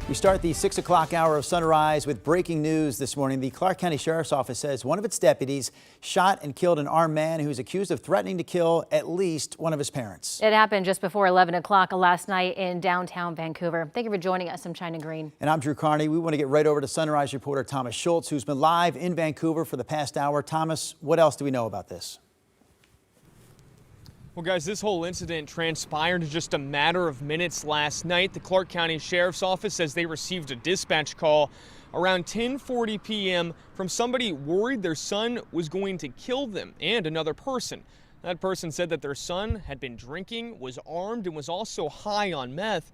We start the 6 o'clock hour of Sunrise with breaking news this morning. The Clark County Sheriff's Office says one of its deputies shot and killed an armed man who's accused of threatening to kill at least one of his parents. It happened just before 11 o'clock last night in downtown Vancouver. Thank you for joining us. I'm China Green. And I'm Drew Carney. We want to get right over to Sunrise reporter Thomas Schultz, who's been live in Vancouver for the past hour. Thomas, what else do we know about this? Well, guys, this whole incident transpired in just a matter of minutes last night. The Clark County Sheriff's Office says they received a dispatch call around 10:40 p.m. from somebody worried their son was going to kill them and another person. That person said that their son had been drinking, was armed, and was also high on meth.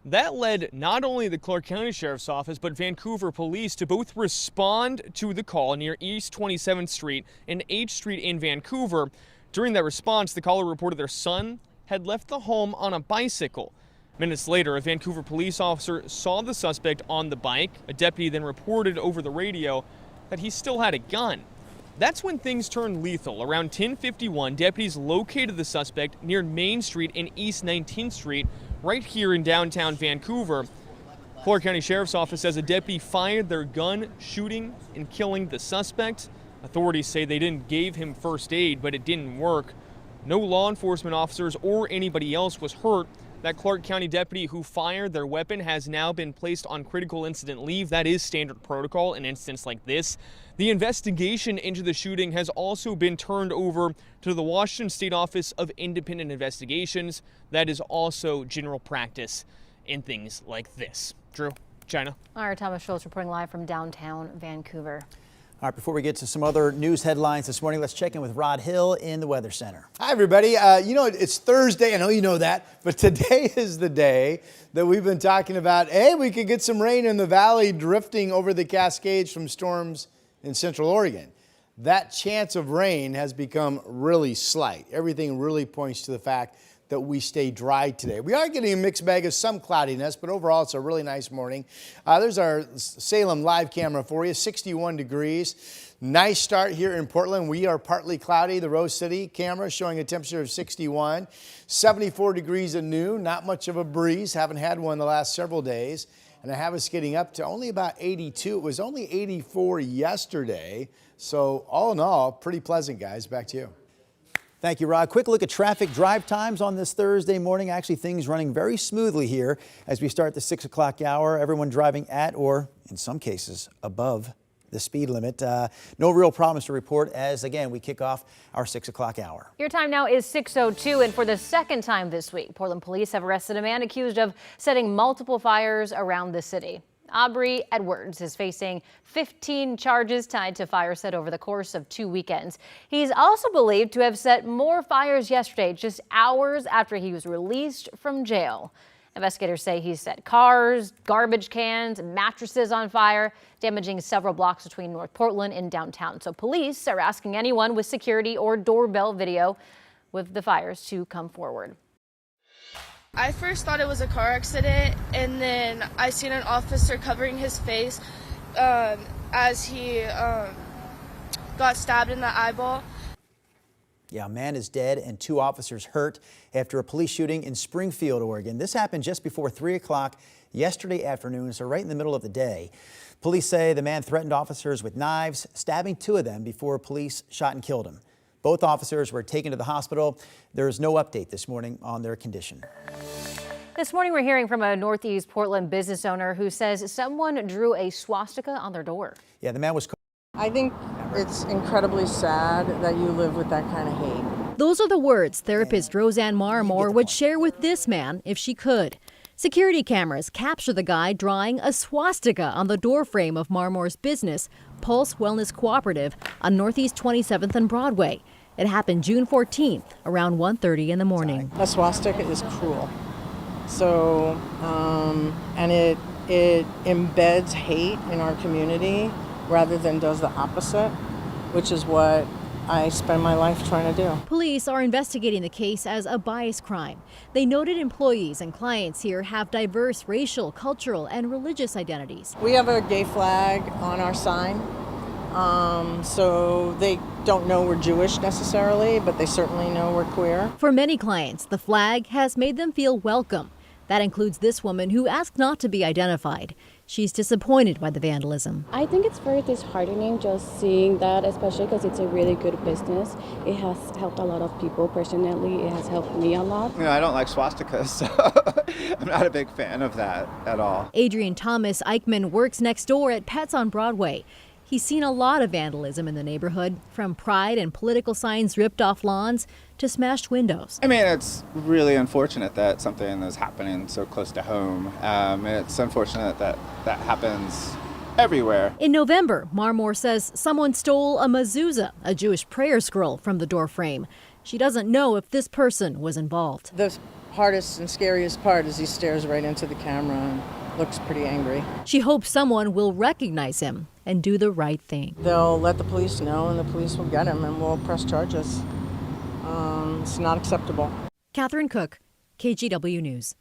That led not only the Clark County Sheriff's Office, but Vancouver Police to both respond to the call near East 27th Street and H Street in Vancouver. During that response, the caller reported their son had left the home on a bicycle. Minutes later, a Vancouver police officer saw the suspect on the bike. A deputy then reported over the radio that he still had a gun. That's when things turned lethal. Around 10:51, deputies located the suspect near Main Street and East 19th Street, right here in downtown Vancouver. Clark County Sheriff's Office says a deputy fired their gun, shooting and killing the suspect. Authorities say they didn't give him first aid, but it didn't work. No law enforcement officers or anybody else was hurt. That Clark County deputy who fired their weapon has now been placed on critical incident leave. That is standard protocol in incidents like this. The investigation into the shooting has also been turned over to the Washington State Office of Independent Investigations. That is also general practice in things like this. Drew, China. All right, Thomas Schultz reporting live from downtown Vancouver. All right, before we get to some other news headlines this morning, let's check in with Rod Hill in the Weather Center. Hi, everybody. You know, it's Thursday. I know you know that, but today is the day that we've been talking about. Hey, we could get some rain in the valley drifting over the Cascades from storms in Central Oregon. That chance of rain has become really slight. Everything really points to the fact that we stay dry today. We are getting a mixed bag of some cloudiness, but overall it's a really nice morning. There's our Salem live camera for you, 61 degrees. Nice start here in Portland. We are partly cloudy. The Rose City camera showing a temperature of 61. 74 degrees at noon, not much of a breeze. Haven't had one the last several days. And I have us getting up to only about 82. It was only 84 yesterday. So all in all, pretty pleasant, guys. Back to you. Thank you, Rod. Quick look at traffic drive times on this Thursday morning. Actually, things running very smoothly here as we start the 6 o'clock hour. Everyone driving at or, in some cases, above the speed limit. No real problems to report as, again, we kick off our 6 o'clock hour. Your time now is 6:02, and for the second time this week, Portland police have arrested a man accused of setting multiple fires around the city. Aubrey Edwards is facing 15 charges tied to fires set over the course of 2 weekends. He's also believed to have set more fires yesterday, just hours after he was released from jail. Investigators say he set cars, garbage cans, and mattresses on fire, damaging several blocks between North Portland and downtown. So police are asking anyone with security or doorbell video with the fires to come forward. I first thought it was a car accident, and then I seen an officer covering his face as he got stabbed in the eyeball. Yeah, a man is dead and 2 officers hurt after a police shooting in Springfield, Oregon. This happened just before 3 o'clock yesterday afternoon, so right in the middle of the day. Police say the man threatened officers with knives, stabbing 2 of them before police shot and killed him. Both officers were taken to the hospital. There is no update this morning on their condition. This morning, we're hearing from a Northeast Portland business owner who says someone drew a swastika on their door. Yeah, the man was. I think it's incredibly sad that you live with that kind of hate. Those are the words therapist Roseanne Marmore would share with this man if she could. Security cameras capture the guy drawing a swastika on the doorframe of Marmore's business, Pulse Wellness Cooperative, on Northeast 27th and Broadway. It happened June 14th, around 1:30 in the morning. A swastika is cruel. So, and it embeds hate in our community rather than does the opposite, which is what I spend my life trying to do. Police are investigating the case as a bias crime. They noted employees and clients here have diverse racial, cultural, and religious identities. We have a gay flag on our sign, so they don't know we're Jewish necessarily, but they certainly know we're queer. For many clients, the flag has made them feel welcome. That includes this woman who asked not to be identified. She's disappointed by the vandalism. I think it's very disheartening just seeing that, especially because it's a really good business. It has helped a lot of people personally. It has helped me a lot. You know, I don't like swastikas, so I'm not a big fan of that at all. Adrian Thomas Eichmann works next door at Pets on Broadway. He's seen a lot of vandalism in the neighborhood, from pride and political signs ripped off lawns to smashed windows. I mean, it's really unfortunate that something is happening so close to home. It's unfortunate that that happens everywhere. In November, Marmor says someone stole a mezuzah, a Jewish prayer scroll, from the doorframe. She doesn't know if this person was involved. The hardest and scariest part is he stares right into the camera and looks pretty angry. She hopes someone will recognize him and do the right thing. They'll let the police know, and the police will get him, and we'll press charges. It's not acceptable. Catherine Cook, KGW News.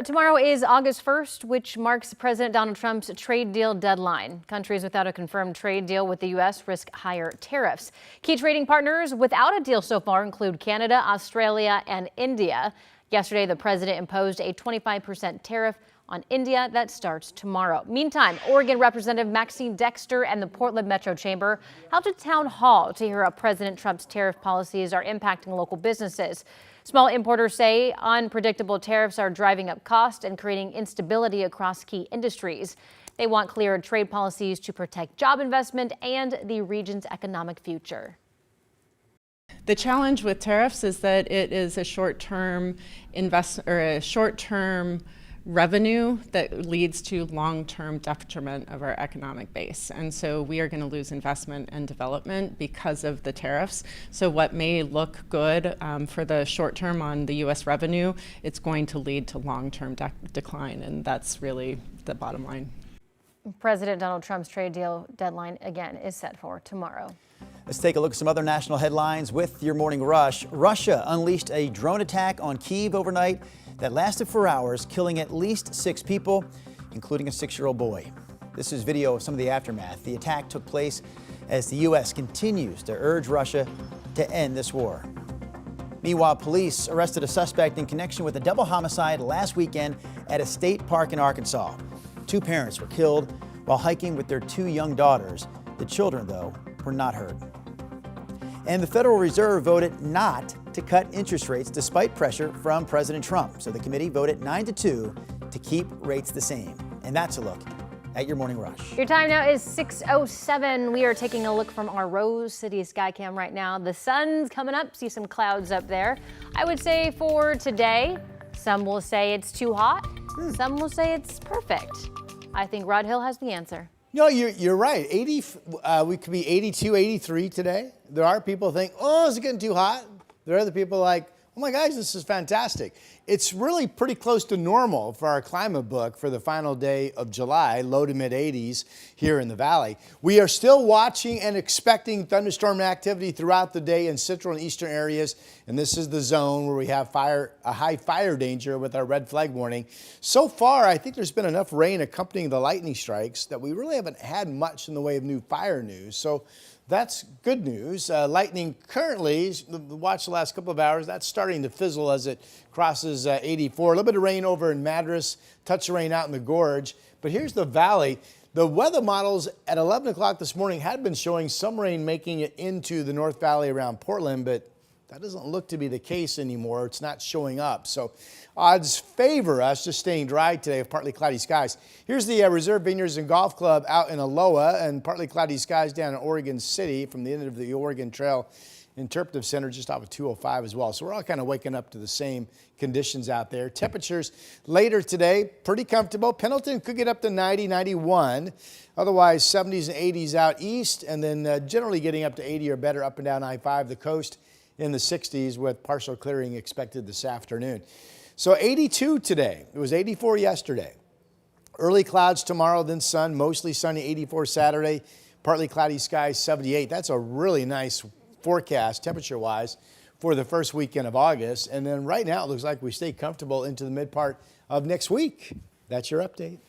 Tomorrow is August 1st, which marks President Donald Trump's trade deal deadline. Countries without a confirmed trade deal with the U.S. risk higher tariffs. Key trading partners without a deal so far include Canada, Australia, and India. Yesterday, the president imposed a 25% tariff on India that starts tomorrow. Meantime, Oregon Representative Maxine Dexter and the Portland Metro Chamber held a town hall to hear how President Trump's tariff policies are impacting local businesses. Small importers say unpredictable tariffs are driving up costs and creating instability across key industries. They want clearer trade policies to protect job investment and the region's economic future. The challenge with tariffs is that it is a short-term revenue that leads to long-term detriment of our economic base. And so we are going to lose investment and development because of the tariffs. So what may look good for the short term on the U.S. revenue, it's going to lead to long-term decline. And that's really the bottom line. President Donald Trump's trade deal deadline again is set for tomorrow. Let's take a look at some other national headlines with your morning rush. Russia unleashed a drone attack on Kyiv overnight that lasted for hours, killing at least 6 people, including a 6-year-old boy. This is video of some of the aftermath. The attack took place as the U.S. continues to urge Russia to end this war. Meanwhile, police arrested a suspect in connection with a double homicide last weekend at a state park in Arkansas. 2 parents were killed while hiking with their 2 young daughters. The children, though, were not hurt. And the Federal Reserve voted not to cut interest rates despite pressure from President Trump. So the committee voted 9-2 to keep rates the same. And that's a look at your morning rush. Your time now is 6:07. We are taking a look from our Rose City Skycam right now. The sun's coming up. See some clouds up there. I would say for today, some will say it's too hot. Some will say it's perfect. I think Rod Hill has the answer. No, you're right. We could be 82, 83 today. There are people who think, oh, is it getting too hot? There are other people like, oh my gosh, this is fantastic. It's really pretty close to normal for our climate book for the final day of July, low to mid 80s here in the valley. We are still watching and expecting thunderstorm activity throughout the day in central and eastern areas. And this is the zone where we have a high fire danger with our red flag warning. So far, I think there's been enough rain accompanying the lightning strikes that we really haven't had much in the way of new fire news. So that's good news. Lightning currently, watch the last couple of hours, that's starting to fizzle as it crosses 84. A little bit of rain over in Madras, touch of rain out in the gorge. But here's the valley. The weather models at 11 o'clock this morning had been showing some rain making it into the North Valley around Portland, but that doesn't look to be the case anymore. It's not showing up. So odds favor us just staying dry today with partly cloudy skies. Here's the Reserve Vineyards and Golf Club out in Aloha, and partly cloudy skies down in Oregon City from the end of the Oregon Trail Interpretive Center just off of 205 as well. So we're all kind of waking up to the same conditions out there. Temperatures later today, pretty comfortable. Pendleton could get up to 90, 91. Otherwise, 70s and 80s out east, and then generally getting up to 80 or better up and down I-5. The coast in the 60s with partial clearing expected this afternoon. So 82 today. It was 84 yesterday. Early clouds tomorrow, then sun, mostly sunny, 84 Saturday. Partly cloudy skies, 78. That's a really nice forecast temperature-wise for the first weekend of August. And then right now it looks like we stay comfortable into the mid part of next week. That's your update.